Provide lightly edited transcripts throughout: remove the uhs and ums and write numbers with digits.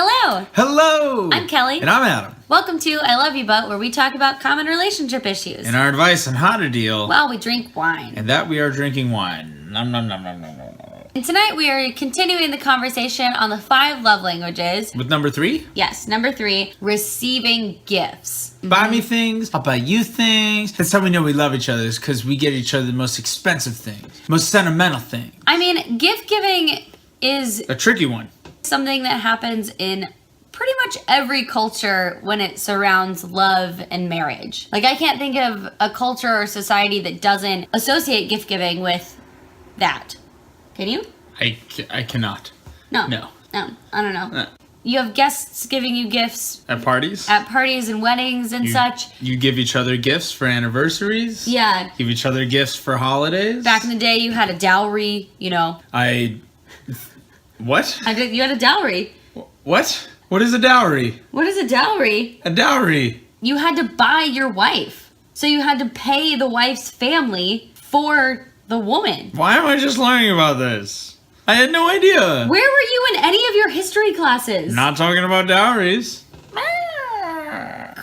Hello! Hello! I'm Kelly. And I'm Adam. Welcome to I Love You But, where we talk about common relationship issues. And our advice on how to deal. While we drink wine. And that we are drinking wine. Nom nom nom nom nom nom. And tonight we are continuing the conversation on the 5 love languages. With number 3? Yes, number 3, receiving gifts. Buy me things, I'll buy you things. That's how we know we love each other, is because we get each other the most expensive things. Most sentimental things. I mean, gift giving is A tricky one. something that happens in pretty much every culture when it surrounds love and marriage. Like, I can't think of a culture or society that doesn't associate gift giving with that. Can you? I cannot. No. No. No, I don't know. No. You have guests giving you gifts At parties? at parties and weddings and such. You give each other gifts for anniversaries? Yeah. Give each other gifts for holidays? Back in the day, you had a dowry, you know. What? You had a dowry. What? What is a dowry? What is a dowry? A dowry. You had to buy your wife. So you had to pay the wife's family for the woman. Why am I just learning about this? I had no idea. Where were you in any of your history classes? Not talking about dowries.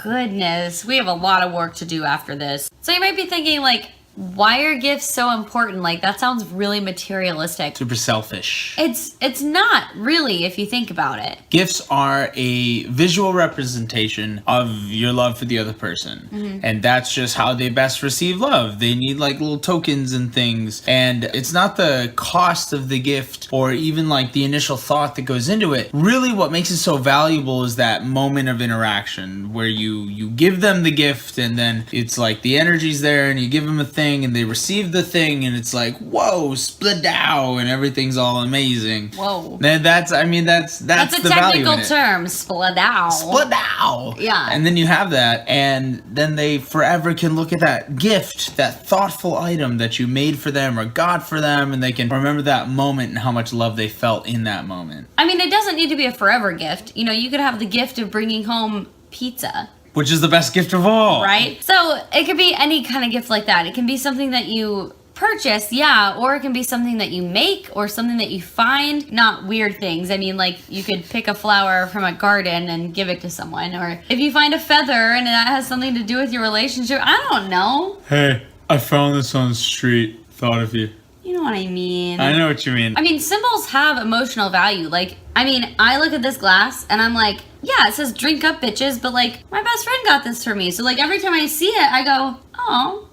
Goodness, we have a lot of work to do after this. So you might be thinking, like, why are gifts so important? Like, that sounds really materialistic. Super selfish. It's not really, if you think about it. Gifts are a visual representation of your love for the other person. Mm-hmm. And that's just how they best receive love. They need like little tokens and things. And it's not the cost of the gift or even like the initial thought that goes into it. Really what makes it so valuable is that moment of interaction where you give them the gift and then it's like the energy's there and you give them a thing and they receive the thing and it's like, whoa, spladow, and everything's all amazing. Whoa. And that's That's the a value in technical it. term, spladow. Spladow. Yeah. And then you have that, and then they forever can look at that gift, that thoughtful item that you made for them or got for them, and they can remember that moment and how much love they felt in that moment. I mean, it doesn't need to be a forever gift. You know, you could have the gift of bringing home pizza. Which is the best gift of all. Right? So it could be any kind of gift like that. It can be something that you purchase, yeah, or it can be something that you make or something that you find. Not weird things. I mean, like, you could pick a flower from a garden and give it to someone, or if you find a feather and that has something to do with your relationship, I don't know. Hey, I found this on the street. Thought of you. You know what I mean? I know what you mean. I mean, symbols have emotional value. Like, I mean, I look at this glass and I'm like, yeah, it says drink up, bitches, but like, my best friend got this for me. So like, every time I see it, I go, oh,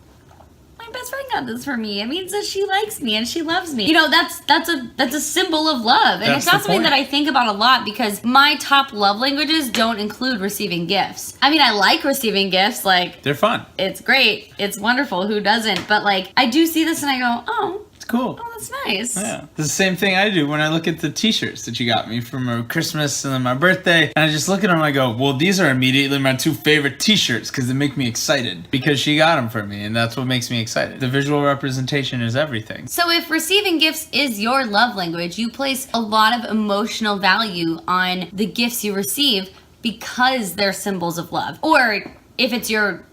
my best friend got this for me. It means that she likes me and she loves me. You know, that's a symbol of love. And That's it's not the something point. that I think about a lot because my top love languages don't include receiving gifts. I mean, I like receiving gifts. Like, They're fun. it's great. It's wonderful. Who doesn't? But like, I do see this and I go, oh, It's cool. that's nice. Yeah. It's the same thing I do when I look at the t-shirts that you got me for my Christmas and then my birthday. And I just look at them and I go, well, these are immediately my 2 favorite t-shirts because they make me excited because she got them for me. And that's what makes me excited. The visual representation is everything. So if receiving gifts is your love language, you place a lot of emotional value on the gifts you receive because they're symbols of love. Or if it's your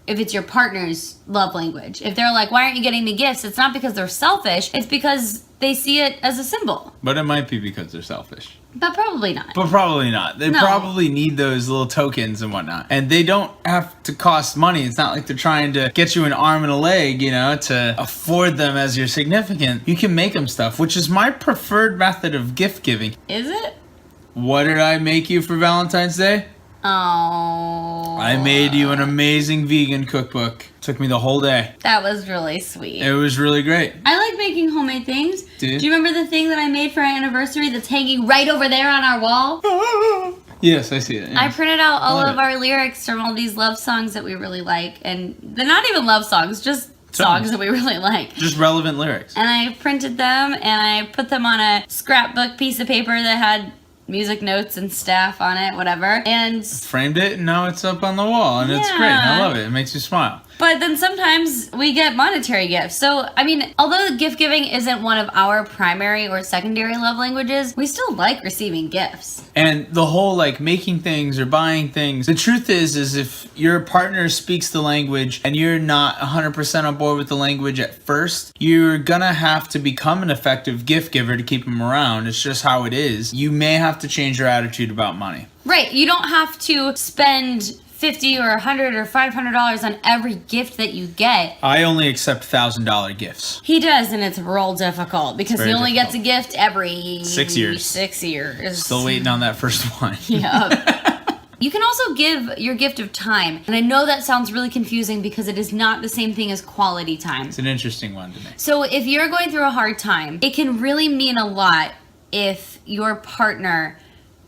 partner's love language. If they're like, why aren't you getting me gifts? It's not because they're selfish. It's because they see it as a symbol. But it might be because they're selfish. But probably not. But probably not. They No. probably need those little tokens and whatnot. And they don't have to cost money. It's not like they're trying to get you an arm and a leg, you know, to afford them as your significant. You can make them stuff, which is my preferred method of gift giving. Is it? What did I make you for Valentine's Day? Oh. I made you an amazing vegan cookbook. Took me the whole day. That was really sweet. It was really great. I like making homemade things. Do you? Do you remember the thing that I made for our anniversary that's hanging right over there on our wall? Yes, I see it. I Yes. printed out all Love of it. our lyrics from all these love songs that we really like. And they're not even love songs, just Songs. songs that we really like. Just relevant lyrics. And I printed them and I put them on a scrapbook piece of paper that had music notes and staff on it, whatever. And Framed it and now it's up on the wall and it's great. And I Yeah. love it. It makes you smile. But then sometimes we get monetary gifts. So, I mean, although gift giving isn't one of our primary or secondary love languages, we still like receiving gifts. And the whole like making things or buying things, the truth is if your partner speaks the language and you're not 100% on board with the language at first, you're gonna have to become an effective gift giver to keep them around. It's just how it is. You may have to change your attitude about money. Right. You don't have to spend $50 or $100 or $500 on every gift that you get. I only accept $1,000 gifts. He does, and it's real difficult because he only gets a gift every 6 years. 6 years. Still waiting on that first one. Yeah. You can also give your gift of time. And I know that sounds really confusing because it is not the same thing as quality time. It's an interesting one to me. So if you're going through a hard time, it can really mean a lot if your partner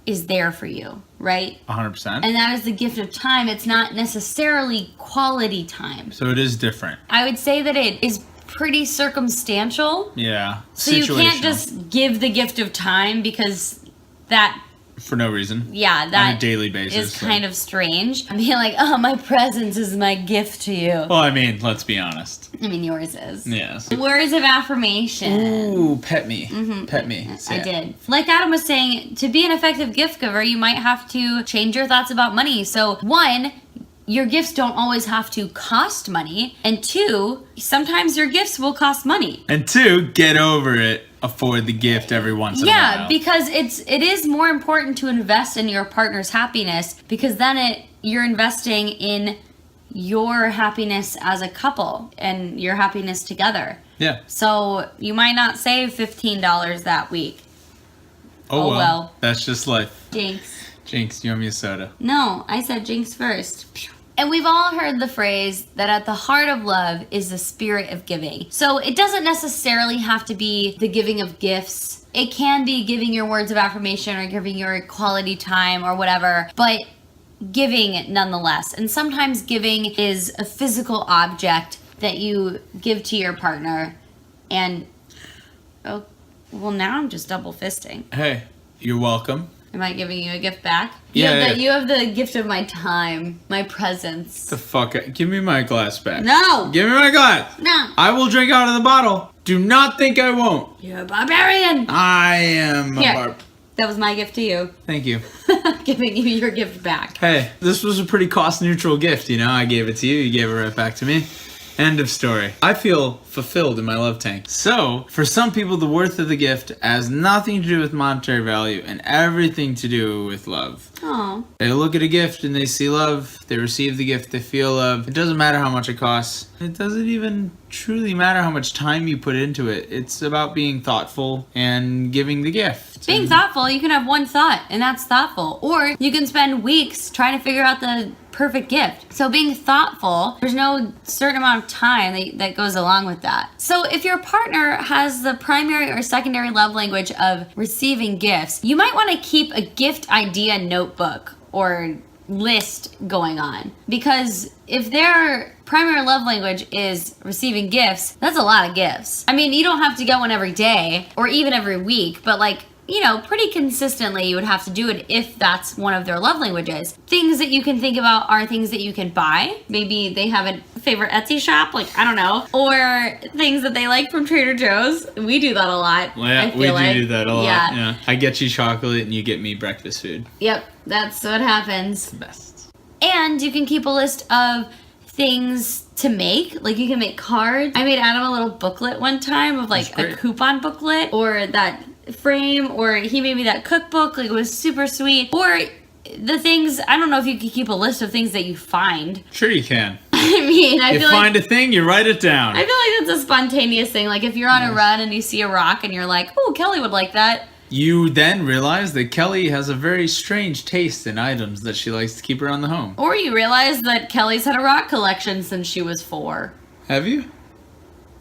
is there for you, right? 100%. And that is the gift of time. It's not necessarily quality time. So it is different. I would say that it is pretty circumstantial. Yeah. So you can't just give the gift of time because that... For no reason. Yeah, that on a daily basis is kind of strange. I'm being like, oh, my presence is my gift to you. Well, I mean, let's be honest. I mean, yours is. Yes. Words of affirmation. Ooh, pet me. Pet me. I did. Like Adam was saying, to be an effective gift giver, you might have to change your thoughts about money. So, one, your gifts don't always have to cost money. And two, sometimes your gifts will cost money. And two, get over it. Afford the gift every once in a while. Yeah, because it is more important to invest in your partner's happiness because then you're investing in your happiness as a couple and your happiness together. Yeah. So you might not save $15 that week. Oh well. That's just life. Jinx, you want me a soda? No, I said jinx first. And we've all heard the phrase that at the heart of love is the spirit of giving. So it doesn't necessarily have to be the giving of gifts. It can be giving your words of affirmation or giving your quality time or whatever, but giving nonetheless. And sometimes giving is a physical object that you give to your partner. And, oh, well, now I'm just double fisting. Hey, you're welcome. Am I giving you a gift back? Yeah. You have the gift of my time, my presence. The fuck? Give me my glass back. No! Give me my glass. No. I will drink out of the bottle. Do not think I won't. You're a barbarian. I am a Here. That was my gift to you. Thank you. Giving you your gift back. Hey, this was a pretty cost-neutral gift, you know? I gave it to you, you gave it right back to me. End of story. I feel fulfilled in my love tank. So, for some people, the worth of the gift has nothing to do with monetary value and everything to do with love. Oh. They look at a gift and they see love. They receive the gift, they feel love. It doesn't matter how much it costs. It doesn't even truly matter how much time you put into it. It's about being thoughtful and giving the gift. Being thoughtful, you can have one thought, and that's thoughtful. Or you can spend weeks trying to figure out the perfect gift. So being thoughtful, there's no certain amount of time that goes along with that. So if your partner has the primary or secondary love language of receiving gifts, you might want to keep a gift idea notebook or list going on. Because if their primary love language is receiving gifts, that's a lot of gifts. I mean, you don't have to get one every day or even every week, but like, you know, pretty consistently you would have to do it if that's one of their love languages. Things that you can think about are things that you can buy. Maybe they have a favorite Etsy shop, like, I don't know. Or things that they like from Trader Joe's. We do that a lot. Well, yeah, we do that a lot. Yeah. Yeah. I get you chocolate and you get me breakfast food. Yep, that's what happens. It's the best. And you can keep a list of things to make. Like you can make cards. I made Adam a little booklet one time of like a coupon booklet or that frame, or he made me that cookbook. Like it was super sweet. Or the things, I don't know if you could keep a list of things that you find. Sure you can. I mean, I you feel find like a thing, you write it down. I feel like that's a spontaneous thing. Like if you're on a run and you see a rock and you're like, oh, Kelly would like that. You then realize that Kelly has a very strange taste in items that she likes to keep around the home. Or you realize that Kelly's had a rock collection since she was 4. Have you?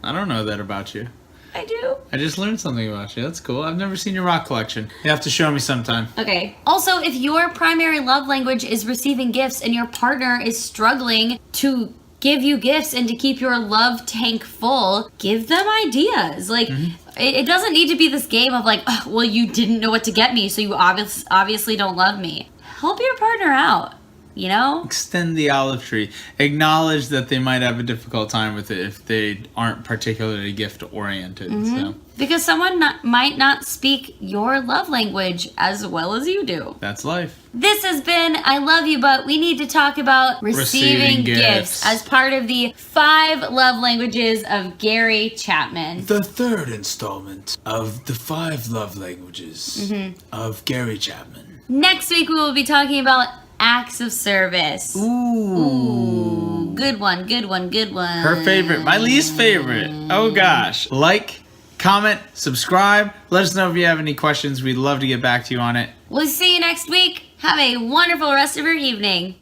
I don't know that about you. I do. I just learned something about you. That's cool. I've never seen your rock collection. You have to show me sometime. Okay. Also, if your primary love language is receiving gifts and your partner is struggling to give you gifts and to keep your love tank full, give them ideas. Like, it doesn't need to be this game of like, oh, well, you didn't know what to get me, so you obviously don't love me. Help your partner out. you know? Extend the olive tree. Acknowledge that they might have a difficult time with it if they aren't particularly gift oriented. So Because someone might not speak your love language as well as you do. that's life. This has been I Love You, but we need to talk about receiving gifts as part of the 5 love languages of Gary Chapman. The third installment of the 5 love languages of Gary Chapman. Next week we will be talking about acts of service. Ooh, good one, good one, good one. Her favorite, my least favorite. Oh gosh. Like, comment, subscribe. Let us know if you have any questions. We'd love to get back to you on it. We'll see you next week. Have a wonderful rest of your evening.